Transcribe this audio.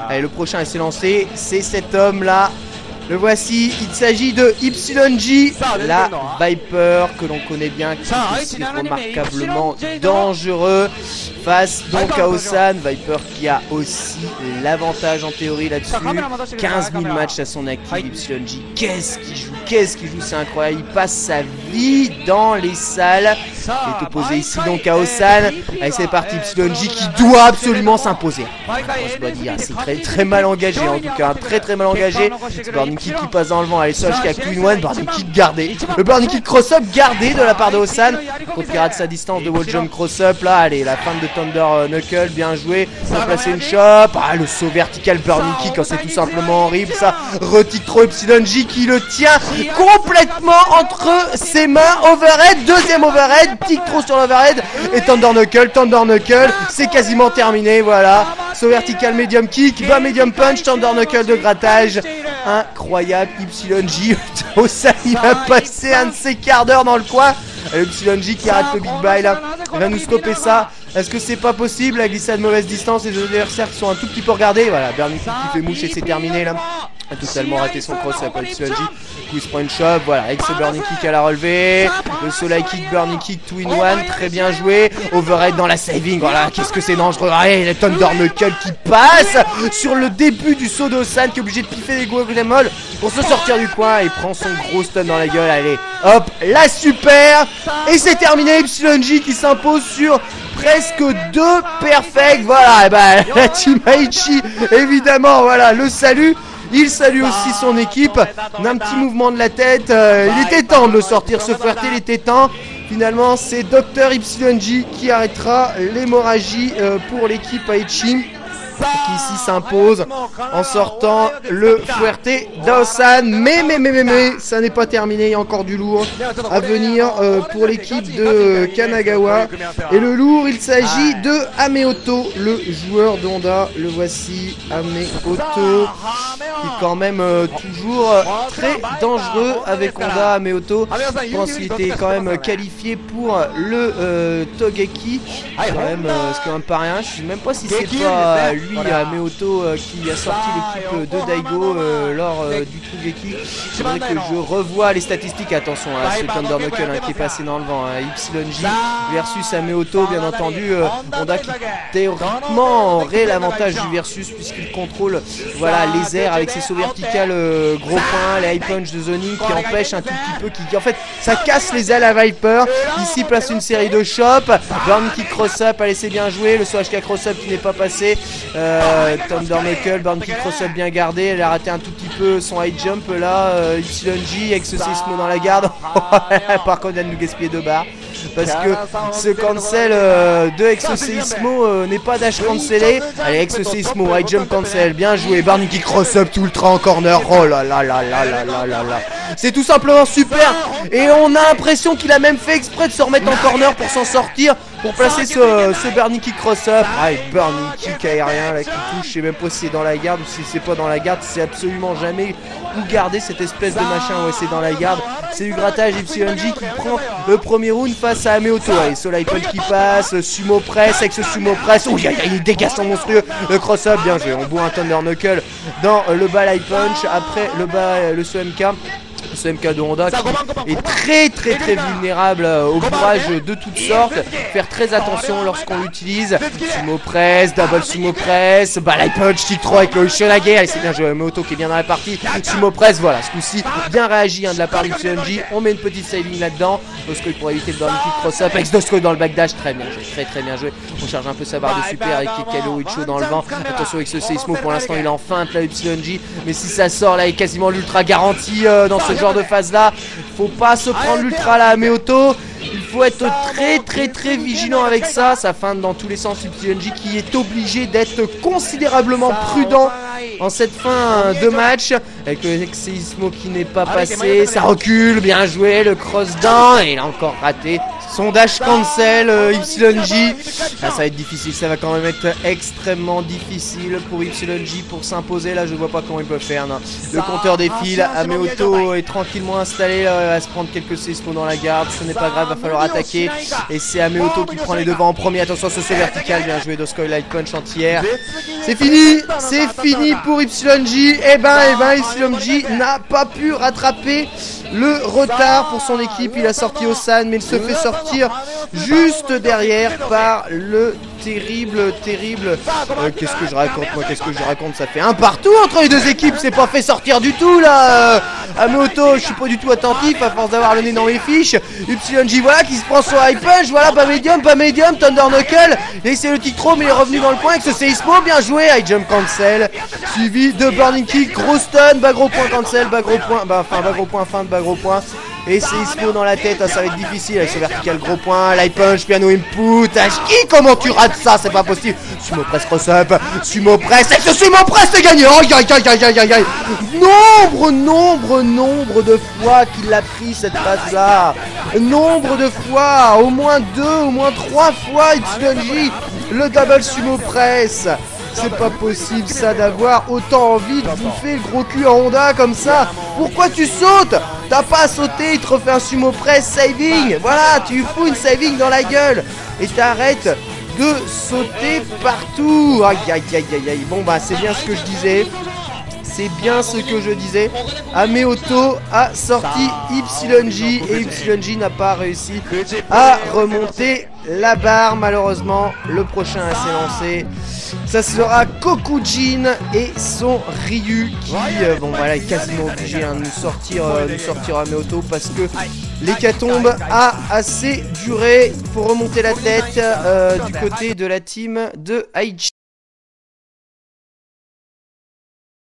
Allez, le prochain s'est lancé, c'est cet homme là. Le voici, il s'agit de YG, la Viper que l'on connaît bien, qui est aussi remarquablement dangereux face donc à Osan. Viper qui a aussi l'avantage en théorie là-dessus. 15 000 matchs à son actif. YG, qu'est-ce qu'il joue, c'est incroyable. Il passe sa vie dans les salles. Il est opposé ici donc à Osan. Allez, c'est parti, YG qui doit absolument s'imposer. Je dois dire, c'est très mal engagé en tout cas, très mal engagé. C'est Burning Kick qui passe dans le vent. Allez, Soch qui a Queen One, Burning Kick gardé. Le Burning Kick cross-up gardé de la part de Osan. Contre qui rate sa distance de wall jump cross-up. Là, allez, la fin de Thunder Knuckle, bien joué. On a placé une chop. Ah, le saut vertical Burning Kick, c'est tout simplement horrible ça. Retique trop YG qui le tient complètement entre ses mains. Overhead, deuxième overhead. Tic trop sur l'overhead. Et Thunder Knuckle, c'est quasiment terminé. Voilà. Saut vertical medium kick, bas medium punch, Thunder Knuckle de grattage. Incroyable, YG. Osan, il va passer un de ses quarts d'heure dans le coin. YG qui rate le big buy là. Il va nous stopper ça. Est-ce que c'est pas possible? La glissade mauvaise distance, les adversaires qui sont un tout petit peu regardés. Voilà, Burning Kick qui fait mouche et c'est terminé là. A totalement raté son cross-up YG. Il se prend une chop, voilà, avec ce Burning Kick à la relevée. Le Soleil Kick, Burning Kick, 2-in-1, très bien joué. Overhead dans la saving, voilà, qu'est-ce que c'est dangereux. Allez, le Thunder Knuckle qui passe sur le début du saut d'Osan qui est obligé de piffer les Goglemol pour se sortir du coin et prend son gros stun dans la gueule. Allez, hop, la super. Et c'est terminé, YG qui s'impose sur presque 2 perfects. Voilà, et bah la team Aichi, évidemment, voilà, le salut. Il salue aussi son équipe. On a un petit mouvement de la tête. Il était temps de le sortir, ce Fuerte, il était temps. Finalement, c'est Dr YG qui arrêtera l'hémorragie pour l'équipe Aichi, qui ici s'impose en sortant le Fuerte d'Osan. Mais ça n'est pas terminé, il y a encore du lourd à venir pour l'équipe de Kanagawa. Et le lourd, il s'agit de Ameoto, le joueur d'Honda. Le voici, Ameoto, qui est quand même toujours très dangereux avec Honda. Ameoto, je pense qu'il était quand même qualifié pour le Togeki. C'est quand même pas rien, je sais même pas si c'est pas lui, Ameoto, qui a sorti l'équipe de Daigo lors du Togeki. C'est vrai que je revois les statistiques. Attention à ce Thunder Knuckle qui est passé dans le vent. YG versus Ameoto, bien entendu. Honda qui théoriquement aurait l'avantage du versus puisqu'il contrôle, voilà, les airs avec ses sauts verticales gros points, les high punch de zoning qui empêchent un tout petit peu, qui en fait ça casse les ailes à Viper. Ici place une série de chops, Burning Kick cross-up, allez, c'est bien joué. Le SOHK cross-up qui n'est pas passé. Thunder Knuckle, Burning Kick cross-up bien gardé. Elle a raté un tout petit peu son high jump là. YG avec ce séismo dans la garde. Par contre, elle nous gaspiller 2 barres. Parce que ce cancel de Exoseismo n'est pas dash cancellé. Allez, Exoseismo, high jump cancel, bien joué. Burning Kick cross-up tout ultra en corner. Oh là là là là là là là là. C'est tout simplement super. Et on a l'impression qu'il a même fait exprès de se remettre en corner pour s'en sortir, pour placer ce Burning Kick cross-up. Ah, Burning Kick aérien là qui touche. Je sais même pas si c'est dans la garde ou si c'est pas dans la garde. C'est absolument jamais où garder cette espèce de machin. Ouais, c'est dans la garde. C'est du grattage. YG qui prend le premier round face à Ameoto. Allez, Soleil Punch qui passe. Sumo press avec ce sumo press. Oh, il dégage son monstrueux. Le cross-up, bien joué. On boit un Thunder Knuckle dans le bas light punch. Après le bas, le SOMK. Ce MK de Honda qui est très vulnérable au bourrage de toutes sortes. Faire très attention lorsqu'on l'utilise. Sumo press, double sumo press, light punch, kick throw avec le Shonage. Allez, c'est bien joué. Ameoto qui est bien dans la partie. Sumo press, voilà, ce coup-ci bien réagi de la part du YG. On met une petite saving là-dedans. Noscoil pour éviter le Burning Kick cross-up. Avec Noscoil dans le backdash, très bien joué, très bien joué. On charge un peu sa barre de super avec Kekalo Icho dans le vent. Attention avec ce Seismo, pour l'instant il est en feinte là, YG. Mais si ça sort là, il est quasiment l'ultra garanti dans ce genre de phase là. Faut pas se prendre l'ultra là, Ameoto. Il faut être très vigilant avec ça. Ça feinte dans tous les sens. YG qui est obligé d'être considérablement prudent en cette fin de match. Avec le Exeismo qui n'est pas passé. Ça recule, bien joué. Le cross down. Et il a encore raté Son dash cancel, YJ. Ah, ça va être difficile, ça va quand même être extrêmement difficile pour YJ pour s'imposer. Là, je vois pas comment il peut faire. Non. Le compteur défile, Ameoto est tranquillement installé. Là, il va se prendre quelques CSPO dans la garde. Ce n'est pas grave, va falloir attaquer. Et c'est Ameoto qui prend les devants en premier. Attention, ce saut vertical, bien joué d'Oscoy Light Punch entière. C'est fini pour YJ. Et ben, YJ n'a pas pu rattraper le retard pour son équipe. Il a sorti Osan, mais il se fait sortir juste derrière par le terrible. Qu'est-ce que je raconte ça fait un partout entre les deux équipes. C'est pas fait sortir du tout là. Ameoto, je suis pas du tout attentif à force d'avoir le nez dans mes fiches. YJ, voilà, qui se prend son high punch. Voilà, pas médium, Thunder Knuckle. Et c'est le tic trop, mais il est revenu dans le coin avec ce Seismo. Bien joué, high jump cancel. Suivi de burning kick, gros stun, bas gros point cancel, bas gros point, fin de bas gros point. Et Seismo dans la tête, hein, ça va être difficile avec ce vertical gros point, light punch, piano input, Ashki, comment tu rates ça, c'est pas possible. Sumo press cross up, sumo press, avec ce sumo press c'est gagné. Aïe. Nombre de fois qu'il a pris cette passe là. Nombre de fois, au moins 2, au moins 3 fois YJ, le double sumo press. C'est pas possible ça d'avoir autant envie de bouffer le gros cul à Honda comme ça. Pourquoi tu sautes? T'as pas à sauter, il te refait un sumo press saving. Voilà, tu fous une saving dans la gueule. Et t'arrêtes de sauter partout. Aïe. Bon bah c'est bien ce que je disais. Ameoto a sorti YJ et YJ n'a pas réussi à remonter la barre. Malheureusement, le prochain à s'élancer, ça sera Kokujin et son Ryu qui, bon voilà, est quasiment obligé de nous sortir Ameoto parce que l'hécatombe a assez duré. Il faut remonter la tête du côté de la team de Aichi.